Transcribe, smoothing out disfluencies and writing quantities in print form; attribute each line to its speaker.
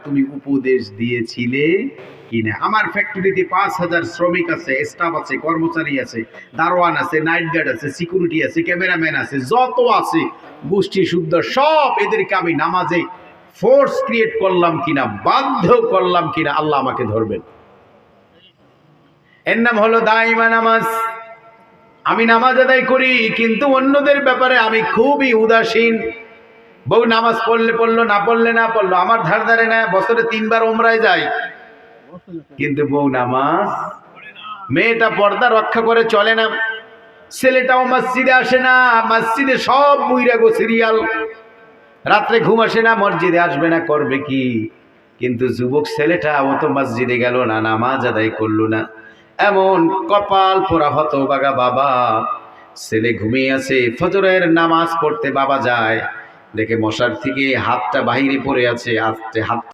Speaker 1: তুমি উপদেশ দিয়েছিলে কিনা। আমার ফ্যাক্টরিতে 5,000 শ্রমিক আছে, স্টাফ আছে, কর্মচারী আছে, দারোয়ান আছে, নাইট গার্ড আছে, সিকিউরিটি আছে, ক্যামেরাম্যান আছে, যত আছে গোষ্ঠী শুদ্ধ, সব এদেরকে আমি নামাজে ফোর্স ক্রিয়েট করলাম কিনা, বাধ্য করলাম কিনা, আল্লাহ আমাকে ধরবেন। এর নাম হলো দাইমা নামাজ। আমি নামাজ আদায় করি, কিন্তু অন্যদের ব্যাপারে আমি খুবই উদাসীন। বউ নামাজ পড়লে পড়লো, না পড়লে না পড়লো, আমার ধার ধারে না, বছরে 3 বার ওমরায় যায়, কিন্তু বউ নামাজ, মেয়েটা পর্দা রক্ষা করে চলে না, ছেলেটাও মসজিদে আসে না, মসজিদে সব বুইরা গো সিরিয়াল, রাত্রে ঘুম আসে না, মসজিদে আসবে না, করবে কি? কিন্তু যুবক ছেলেটা ও তো মসজিদে গেল না, নামাজ আদায় করলো না। এমন কপাল পোড়া হতভাগা বাবা, ছেলে ঘুমিয়ে আছে, ফজরের নামাজ পড়তে বাবা যায়, দেখে মশার থেকে হাতটা বাহিরে পড়ে আছে, আস্তে হাত